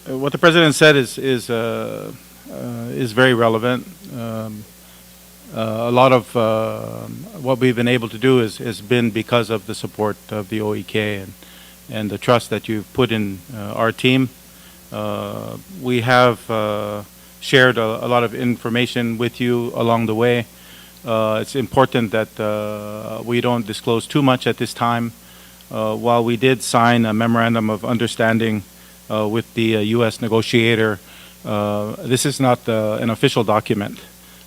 what the president said is very relevant. A lot of what we've been able to do has been because of the support of the OEK and the trust that you've put in our team. We have shared a lot of information with you along the way. It's important that we don't disclose too much at this time. While we did sign a memorandum of understanding with the U.S. negotiator, this is not an official document.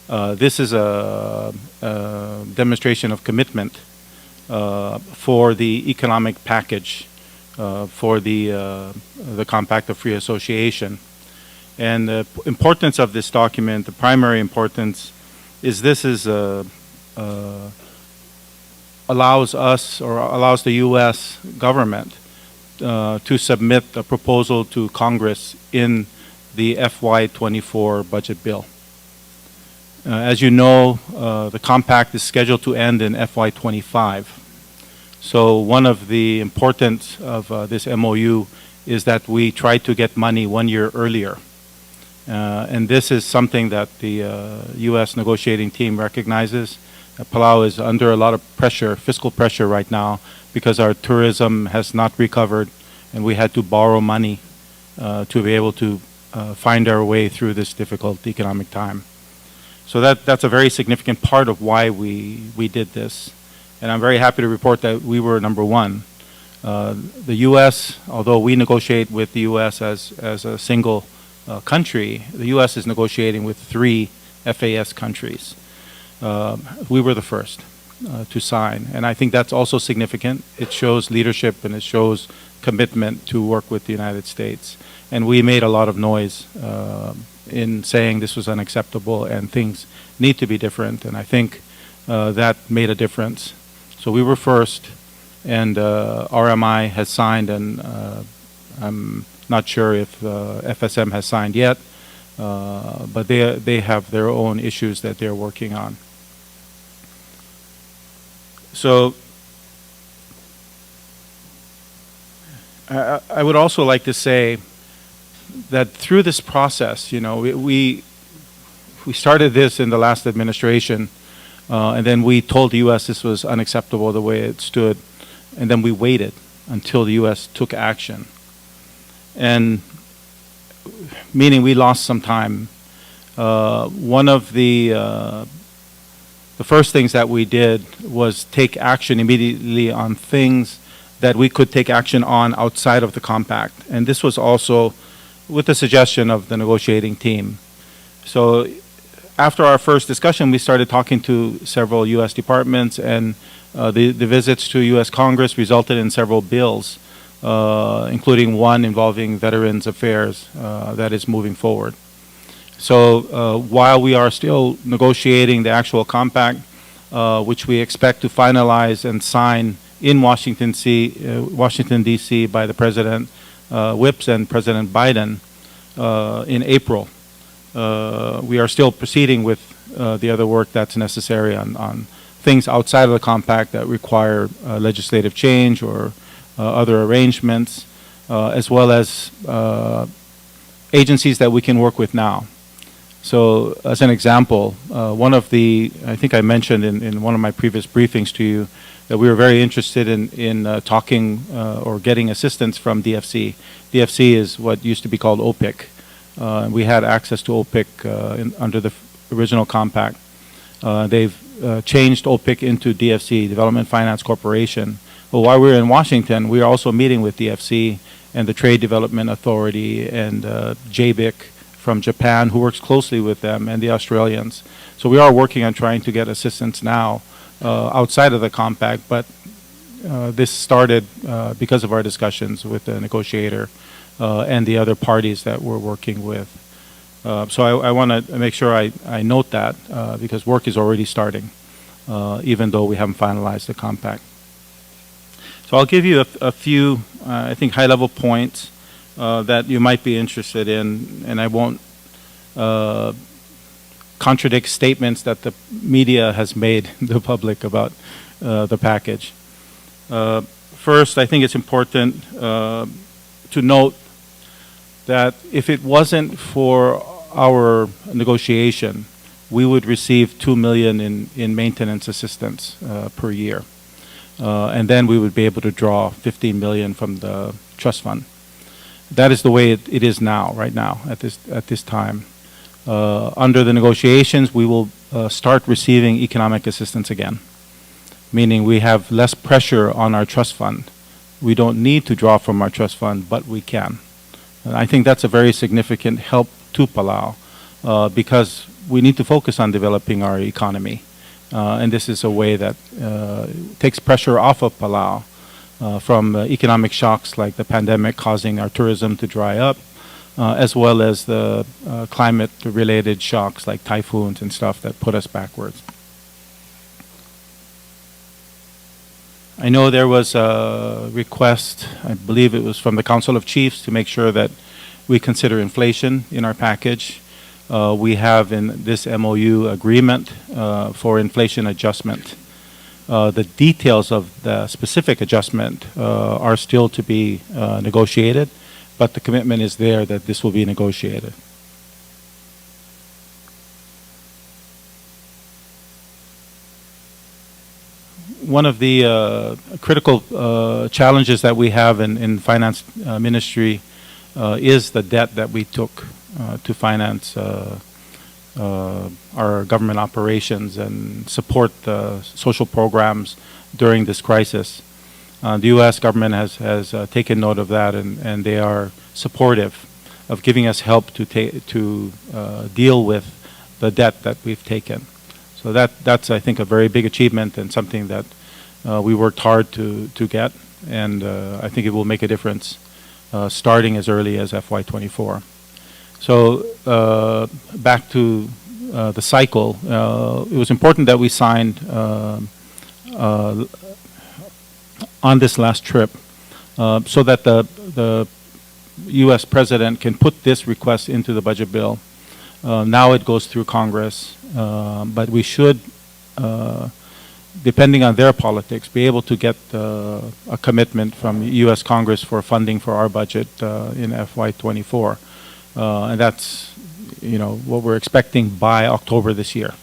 This is a demonstration of commitment for the economic package for the Compact of Free Association. And the importance of this document, the primary importance, is this is allows us, or allows the U.S. government to submit a proposal to Congress in the FY24 budget bill. As you know, the compact is scheduled to end in FY25. So one of the importance of this MOU is that we try to get money 1 year earlier. And this is something that the U.S. negotiating team recognizes. Palau is under a lot of pressure, fiscal pressure right now, because our tourism has not recovered and we had to borrow money to be able to find our way through this difficult economic time. So that's a very significant part of why we did this. And I'm very happy to report that we were number one. The U.S., although we negotiate with the U.S. as a single country, the U.S. is negotiating with 3 FAS countries. We were the first to sign, and I think that's also significant. It shows leadership and it shows commitment to work with the United States. And we made a lot of noise in saying this was unacceptable and things need to be different, and I think that made a difference. So we were first, and RMI has signed, and I'm not sure if FSM has signed yet, but they have their own issues that they're working on. So I would also like to say that through this process, you know, we started this in the last administration, and then we told the U.S. this was unacceptable the way it stood, and then we waited until the U.S. took action. And meaning we lost some time. One of the first things that we did was take action immediately on things that we could take action on outside of the compact. And this was also with the suggestion of the negotiating team. So after our first discussion, we started talking to several U.S. departments, and the visits to U.S. Congress resulted in several bills, including one involving Veterans Affairs that is moving forward. So while we are still negotiating the actual compact, which we expect to finalize and sign in Washington, D.C. by the President Whips and President Biden in April, we are still proceeding with the other work that's necessary on things outside of the compact that require legislative change or other arrangements, as well as agencies that we can work with now. So as an example, one of the, I think I mentioned in one of my previous briefings to you, that we were very interested in talking or getting assistance from DFC. DFC is what used to be called OPIC. We had access to OPIC under the original compact. They've changed OPIC into DFC, Development Finance Corporation. But while we were in Washington, we were also meeting with DFC and the Trade Development Authority and JBIC from Japan, who works closely with them, and the Australians. So we are working on trying to get assistance now outside of the compact, but this started because of our discussions with the negotiator and the other parties that we're working with. So I want to make sure I note that because work is already starting, even though we haven't finalized the compact. So I'll give you a few, I think, high-level points that you might be interested in, and I won't contradict statements that the media has made the public about the package. First, I think it's important to note that if it wasn't for our negotiation, we would receive $2 million in maintenance assistance per year. And then we would be able to draw $15 million from the trust fund. That is the way it is now, right now, at this time. Under the negotiations, we will start receiving economic assistance again, meaning we have less pressure on our trust fund. We don't need to draw from our trust fund, but we can. And I think that's a very significant help to Palau because we need to focus on developing our economy. And this is a way that takes pressure off of Palau from economic shocks like the pandemic causing our tourism to dry up, as well as the climate-related shocks like typhoons and stuff that put us backwards. I know there was a request, I believe it was from the Council of Chiefs, to make sure that we consider inflation in our package. We have in this MOU agreement for inflation adjustment. The details of the specific adjustment are still to be negotiated, but the commitment is there that this will be negotiated. One of the critical challenges that we have in finance ministry is the debt that we took to finance our government operations and support the social programs during this crisis. The U.S. government has taken note of that, and they are supportive of giving us help to deal with the debt that we've taken. So that's, I think, a very big achievement and something that we worked hard to get, and I think it will make a difference starting as early as FY24. So back to the cycle, it was important that we signed on this last trip so that the U.S. President can put this request into the budget bill. Now it goes through Congress, but we should, depending on their politics, be able to get a commitment from U.S. Congress for funding for our budget in FY24. And that's, what we're expecting by October this year.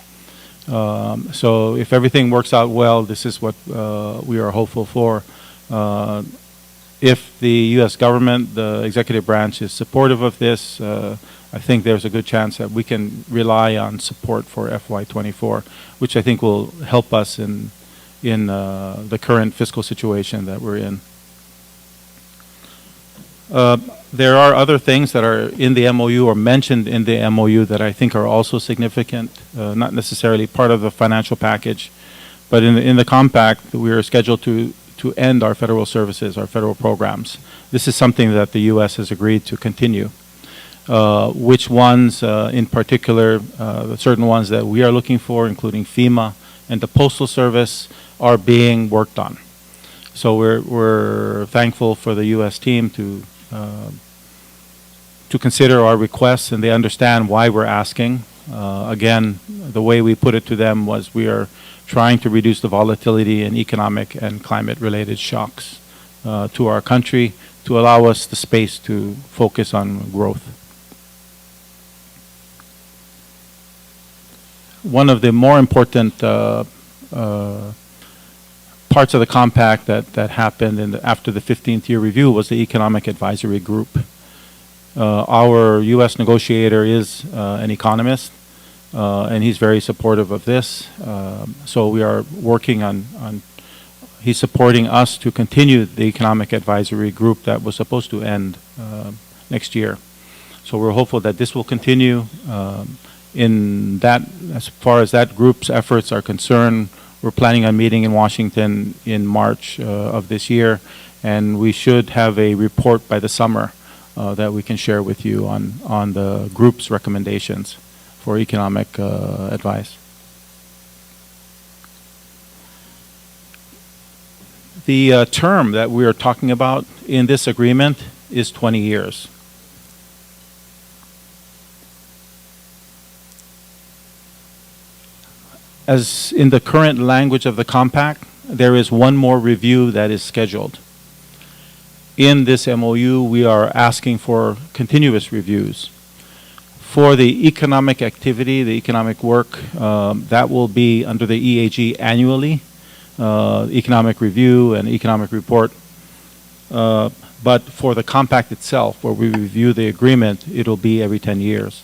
So if everything works out well, this is what we are hopeful for. If the U.S. government, the executive branch, is supportive of this, I think there's a good chance that we can rely on support for FY24, which I think will help us in the current fiscal situation that we're in. There are other things that are in the MOU or mentioned in the MOU that I think are also significant, not necessarily part of the financial package, but in the compact, we are scheduled to end our federal services, our federal programs. This is something that the U.S. has agreed to continue. Which ones in particular, the certain ones that we are looking for, including FEMA and the Postal Service, are being worked on. So we're thankful for the U.S. team to consider our requests, and they understand why we're asking. Again, the way we put it to them was we are trying to reduce the volatility in economic and climate-related shocks to our country to allow us the space to focus on growth. One of the more important parts of the compact that happened after the 15th year review was the Economic Advisory Group. Our U.S. negotiator is an economist, and he's very supportive of this. So we are working on he's supporting us to continue the Economic Advisory Group that was supposed to end next year. So we're hopeful that this will continue. In that, as far as that group's efforts are concerned, we're planning on meeting in Washington in March of this year, and we should have a report by the summer that we can share with you on the group's recommendations for economic advice. The term that we are talking about in this agreement is 20 years. As in the current language of the compact, there is one more review that is scheduled. in this MOU, we are asking for continuous reviews. For the economic activity, the economic work, that will be under the EAG annually, economic review and economic report. But for the compact itself, where we review the agreement, it'll be every 10 years.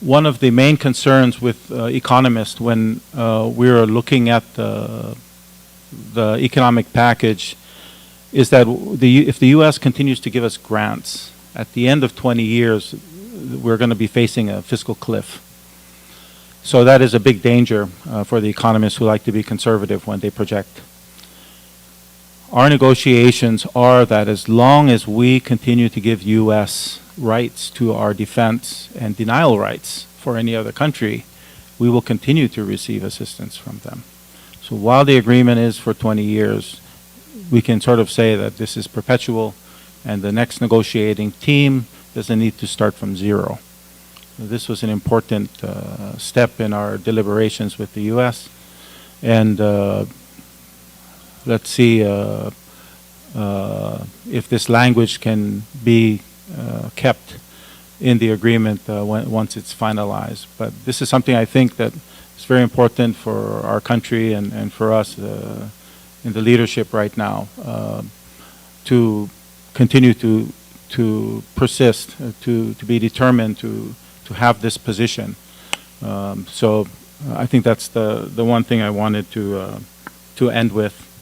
One of the main concerns with economists when we are looking at the economic package is that if the U.S. continues to give us grants, at the end of 20 years, we're going to be facing a fiscal cliff. So that is a big danger for the economists who like to be conservative when they project. Our negotiations are that as long as we continue to give U.S. rights to our defense and denial rights for any other country, we will continue to receive assistance from them. So while the agreement is for 20 years, we can sort of say that this is perpetual, and the next negotiating team doesn't need to start from zero. This was an important step in our deliberations with the U.S., and let's see if this language can be kept in the agreement once it's finalized. But this is something I think that is very important for our country and for us in the leadership right now to continue to persist, to be determined to have this position. So I think that's the one thing I wanted to end with.